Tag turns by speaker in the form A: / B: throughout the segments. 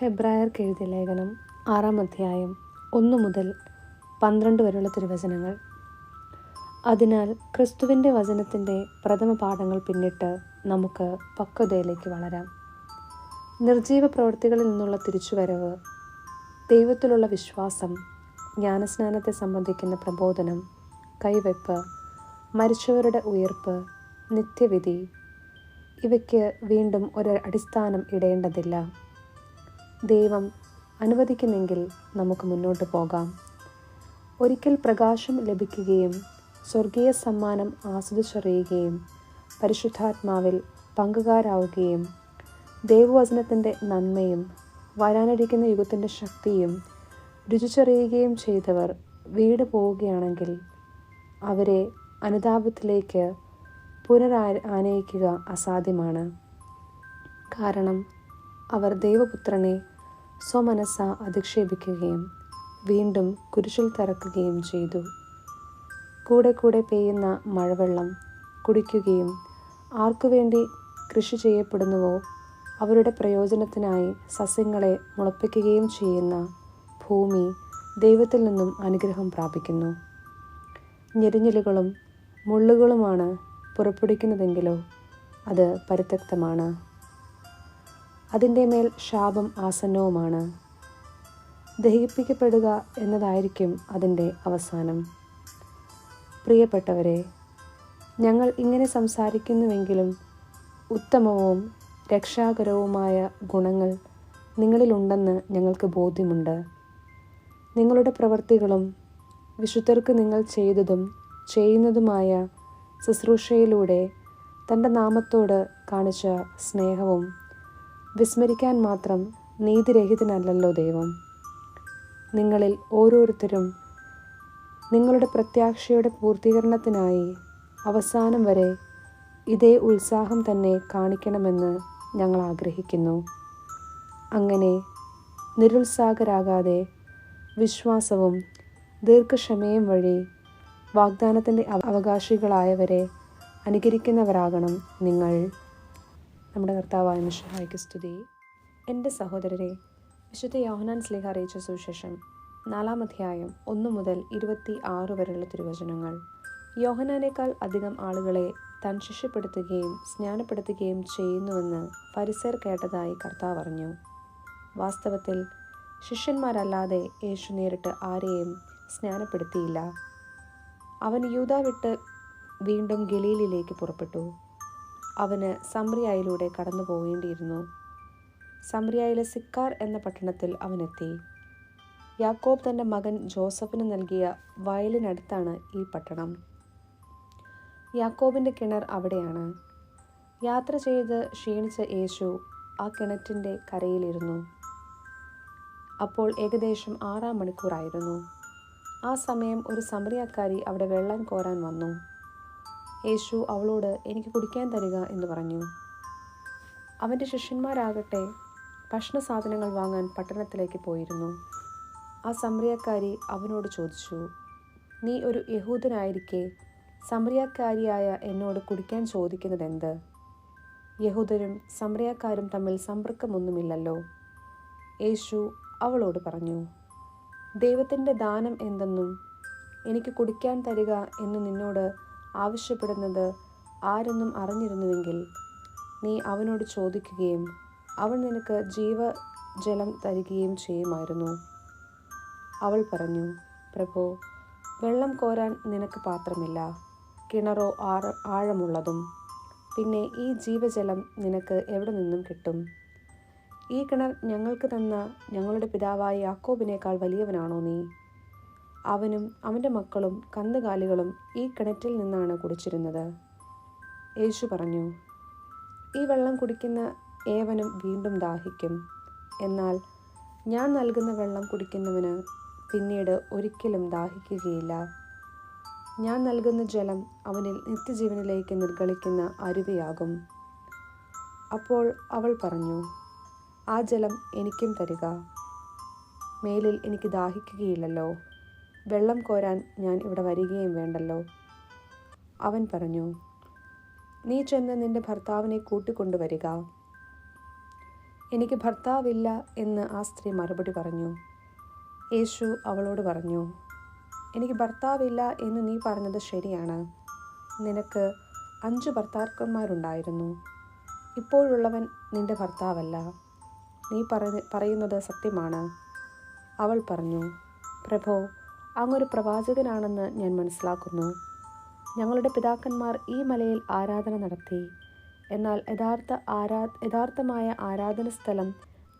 A: ഹെബ്രായർക്ക് എഴുതിയ ലേഖനം 6-ാം അധ്യായം 1 മുതൽ 12 വരെയുള്ള തിരുവചനങ്ങൾ. അതിനാൽ ക്രിസ്തുവിൻ്റെ വചനത്തിൻ്റെ പ്രഥമ പാഠങ്ങൾ പിന്നിട്ട് നമുക്ക് പക്വതയിലേക്ക് വളരാം. നിർജീവ പ്രവൃത്തികളിൽ നിന്നുള്ള തിരിച്ചുവരവ്, ദൈവത്തിലുള്ള വിശ്വാസം, ജ്ഞാനസ്നാനത്തെ സംബന്ധിക്കുന്ന പ്രബോധനം, കൈവെപ്പ്, മരിച്ചവരുടെ ഉയിർപ്പ്, നിത്യവിധി, ഇവയ്ക്ക് വീണ്ടും ഒരു അടിസ്ഥാനം ഇടേണ്ടതില്ല. ദൈവം അനുവദിക്കുന്നെങ്കിൽ നമുക്ക് മുന്നോട്ട് പോകാം. ഒരിക്കൽ പ്രകാശം ലഭിക്കുകയും സ്വർഗീയ സമ്മാനം ആസ്വദിച്ചറിയുകയും പരിശുദ്ധാത്മാവിൽ പങ്കുകാരാവുകയും ദൈവവചനത്തിൻ്റെ നന്മയും വരാനിരിക്കുന്ന യുഗത്തിൻ്റെ ശക്തിയും രുചിച്ചറിയുകയും ചെയ്തവർ വീട് പോവുകയാണെങ്കിൽ അവരെ അനുതാപത്തിലേക്ക് പുനരാനയിക്കുക അസാധ്യമാണ്. കാരണം അവർ ദൈവപുത്രനെ സ്വമനസ്സ അധിക്ഷേപിക്കുകയും വീണ്ടും കുരിശിൽ തറക്കുകയും ചെയ്തു. കൂടെ കൂടെ പെയ്യുന്ന മഴവെള്ളം കുടിക്കുകയും ആർക്കുവേണ്ടി കൃഷി ചെയ്യപ്പെടുന്നുവോ അവരുടെ പ്രയോജനത്തിനായി സസ്യങ്ങളെ മുളപ്പിക്കുകയും ചെയ്യുന്ന ഭൂമി ദൈവത്തിൽ നിന്നും അനുഗ്രഹം പ്രാപിക്കുന്നു. ഞെരിഞ്ഞിലുകളും മുള്ളുകളുമാണ് പുറപ്പെടുവിക്കുന്നതെങ്കിലോ അത് പരിത്യക്തമാണ്. അതിൻ്റെ മേൽ ശാപം ആസന്നവുമാണ്. ദഹിപ്പിക്കപ്പെടുക എന്നതായിരിക്കും അതിൻ്റെ അവസാനം. പ്രിയപ്പെട്ടവരെ, ഞങ്ങൾ ഇങ്ങനെ സംസാരിക്കുന്നുവെങ്കിലും ഉത്തമവും രക്ഷാകരവുമായ ഗുണങ്ങൾ നിങ്ങളിലുണ്ടെന്ന് ഞങ്ങൾക്ക് ബോധ്യമുണ്ട്. നിങ്ങളുടെ പ്രവൃത്തികളും വിശുദ്ധർക്ക് നിങ്ങൾ ചെയ്തതും ചെയ്യുന്നതുമായ ശുശ്രൂഷയിലൂടെ തൻ്റെ നാമത്തോട് കാണിച്ച സ്നേഹവും വിസ്മരിക്കാൻ മാത്രം നീതിരഹിതനല്ലല്ലോ ദൈവം. നിങ്ങളിൽ ഓരോരുത്തരും നിങ്ങളുടെ പ്രത്യാശയുടെ പൂർത്തീകരണത്തിനായി അവസാനം വരെ ഇതേ ഉത്സാഹം തന്നെ കാണിക്കണമെന്ന് ഞങ്ങൾ ആഗ്രഹിക്കുന്നു. അങ്ങനെ നിരുത്സാഹരാകാതെ വിശ്വാസവും ദീർഘക്ഷമയും വഴി വാഗ്ദാനത്തിൻ്റെ അവകാശികളായവരെ അനുകരിക്കുന്നവരാകണം നിങ്ങൾ. നമ്മുടെ കർത്താവായ മിശിഹായ്ക്ക് സ്തുതി. എൻ്റെ സഹോദരരെ, വിശുദ്ധ യോഹന്നാൻ ശ്ലീഹ അറിയിച്ച സുവിശേഷം 4-ാം അധ്യായം 1 മുതൽ 26 വരെയുള്ള തിരുവചനങ്ങൾ. യോഹന്നാനേക്കാൾ അധികം ആളുകളെ താൻ ശിഷ്യപ്പെടുത്തുകയും സ്നാനപ്പെടുത്തുകയും ചെയ്യുന്നുവെന്ന് ഫരിസേർ കേട്ടതായി കർത്താവ് അറിഞ്ഞു. വാസ്തവത്തിൽ ശിഷ്യന്മാരല്ലാതെ യേശു നേരിട്ട് ആരെയും സ്നാനപ്പെടുത്തിയില്ല. അവൻ യൂദാ വിട്ട് വീണ്ടും ഗലീലയിലേക്ക് പുറപ്പെട്ടു. അവന് സമറിയായിലൂടെ കടന്നു പോകേണ്ടിയിരുന്നു. സമറിയായിലെ സിക്കാർ എന്ന പട്ടണത്തിൽ അവനെത്തി. യാക്കോബ് തൻ്റെ മകൻ ജോസഫിന് നൽകിയ വയലിനടുത്താണ് ഈ പട്ടണം. യാക്കോബിൻ്റെ കിണർ അവിടെയാണ്. യാത്ര ചെയ്ത് ക്ഷീണിച്ച യേശു ആ കിണറ്റിൻ്റെ കരയിലിരുന്നു. അപ്പോൾ ഏകദേശം 6-ാം മണിക്കൂറായിരുന്നു. ആ സമയം ഒരു സമറിയാക്കാരി അവിടെ വെള്ളം കോരാൻ വന്നു. യേശു അവളോട്, എനിക്ക് കുടിക്കാൻ തരിക എന്ന് പറഞ്ഞു. അവൻ്റെ ശിഷ്യന്മാരാകട്ടെ ഭക്ഷണ സാധനങ്ങൾ വാങ്ങാൻ പട്ടണത്തിലേക്ക് പോയിരുന്നു. ആ സമറിയാക്കാരി അവനോട് ചോദിച്ചു, നീ ഒരു യഹൂദനായിരിക്കെ സമറിയാക്കാരിയായ എന്നോട് കുടിക്കാൻ ചോദിക്കുന്നതെന്ത്? യഹൂദരും സമറിയാക്കാരും തമ്മിൽ സമ്പർക്കമൊന്നുമില്ലല്ലോ. യേശു അവളോട് പറഞ്ഞു, ദൈവത്തിൻ്റെ ദാനം എന്തെന്നും എനിക്ക് കുടിക്കാൻ തരിക എന്ന് നിന്നോട് ആവശ്യപ്പെടുന്നത് ആരെന്നും അറിഞ്ഞിരുന്നുവെങ്കിൽ നീ അവനോട് ചോദിക്കുകയും അവൻ നിനക്ക് ജീവജലം തരികയും ചെയ്യുമായിരുന്നു. അവൾ പറഞ്ഞു, പ്രഭോ, വെള്ളം കോരാൻ നിനക്ക് പാത്രമില്ല, കിണറോ ആഴമുള്ളതും. പിന്നെ ഈ ജീവജലം നിനക്ക് എവിടെ നിന്നും കിട്ടും? ഈ കിണർ ഞങ്ങൾക്ക് തന്ന ഞങ്ങളുടെ പിതാവായ യാക്കോബിനേക്കാൾ വലിയവനാണോ നീ? അവനും അവൻ്റെ മക്കളും കന്നുകാലികളും ഈ കിണറ്റിൽ നിന്നാണ് കുടിച്ചിരുന്നത്. യേശു പറഞ്ഞു, ഈ വെള്ളം കുടിക്കുന്ന ഏവനും വീണ്ടും ദാഹിക്കും. എന്നാൽ ഞാൻ നൽകുന്ന വെള്ളം കുടിക്കുന്നവന് പിന്നീട് ഒരിക്കലും ദാഹിക്കുകയില്ല. ഞാൻ നൽകുന്ന ജലം അവനിൽ നിത്യജീവനിലേക്ക് നിർഗളിക്കുന്ന അരുവിയാകും. അപ്പോൾ അവൾ പറഞ്ഞു, ആ ജലം എനിക്കും തരിക. മേലിൽ എനിക്ക് ദാഹിക്കുകയില്ലല്ലോ. വെള്ളം കോരാൻ ഞാൻ ഇവിടെ വരികയും വേണ്ടല്ലോ. അവൻ പറഞ്ഞു, നീ ചെന്ന് നിന്റെ ഭർത്താവിനെ കൂട്ടിക്കൊണ്ടുവരിക. എനിക്ക് ഭർത്താവില്ല എന്ന് ആ സ്ത്രീ മറുപടി പറഞ്ഞു. യേശു അവളോട് പറഞ്ഞു, എനിക്ക് ഭർത്താവില്ല എന്ന് നീ പറഞ്ഞത് ശരിയാണ്. നിനക്ക് 5 ഭർത്താക്കന്മാരുണ്ടായിരുന്നു. ഇപ്പോഴുള്ളവൻ നിന്റെ ഭർത്താവല്ല. നീ പറയുന്നത് സത്യമാണ്. അവൾ പറഞ്ഞു, പ്രഭോ, അങ്ങൊരു പ്രവാചകനാണെന്ന് ഞാൻ മനസ്സിലാക്കുന്നു. ഞങ്ങളുടെ പിതാക്കന്മാർ ഈ മലയിൽ ആരാധന നടത്തി. എന്നാൽ യഥാർത്ഥമായ ആരാധന സ്ഥലം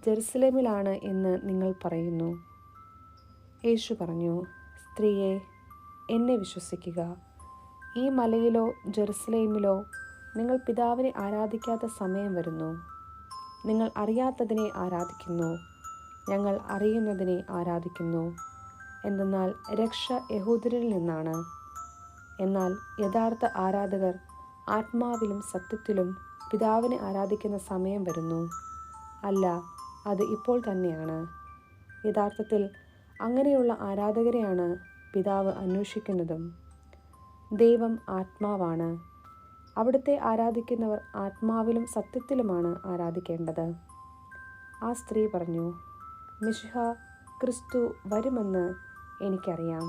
A: ജെറുസലേമിലാണ് എന്ന് നിങ്ങൾ പറയുന്നു. യേശു പറഞ്ഞു, സ്ത്രീയെ, എന്നെ വിശ്വസിക്കുക. ഈ മലയിലോ ജെറുസലേമിലോ നിങ്ങൾ പിതാവിനെ ആരാധിക്കാത്ത സമയം വരുന്നു. നിങ്ങൾ അറിയാത്തതിനെ ആരാധിക്കുന്നു, ഞങ്ങൾ അറിയുന്നതിനെ ആരാധിക്കുന്നു. എന്തെന്നാൽ രക്ഷ യഹൂദരിൽ നിന്നാണ്. എന്നാൽ യഥാർത്ഥ ആരാധകർ ആത്മാവിലും സത്യത്തിലും പിതാവിനെ ആരാധിക്കുന്ന സമയം വരുന്നു. അല്ല, അത് ഇപ്പോൾ തന്നെയാണ്. യഥാർത്ഥത്തിൽ അങ്ങനെയുള്ള ആരാധകരെയാണ് പിതാവ് അന്വേഷിക്കുന്നതും. ദൈവം ആത്മാവാണ്. അവിടുത്തെ ആരാധിക്കുന്നവർ ആത്മാവിലും സത്യത്തിലുമാണ് ആരാധിക്കേണ്ടത്. ആ സ്ത്രീ പറഞ്ഞു, മിശിഹ ക്രിസ്തു വരുമെന്ന് എനിക്കറിയാം.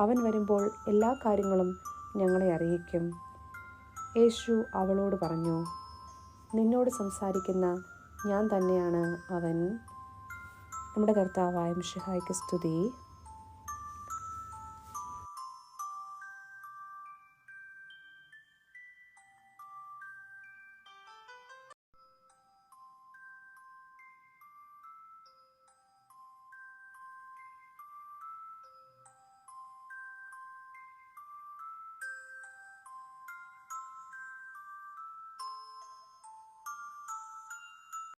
A: അവൻ വരുമ്പോൾ എല്ലാ കാര്യങ്ങളും ഞങ്ങളെ അറിയിക്കും. യേശു അവളോട് പറഞ്ഞു, നിന്നോട് സംസാരിക്കുന്ന ഞാൻ തന്നെയാണ് അവൻ. നമ്മുടെ കർത്താവായ മിശിഹായ്ക്ക് സ്തുതി.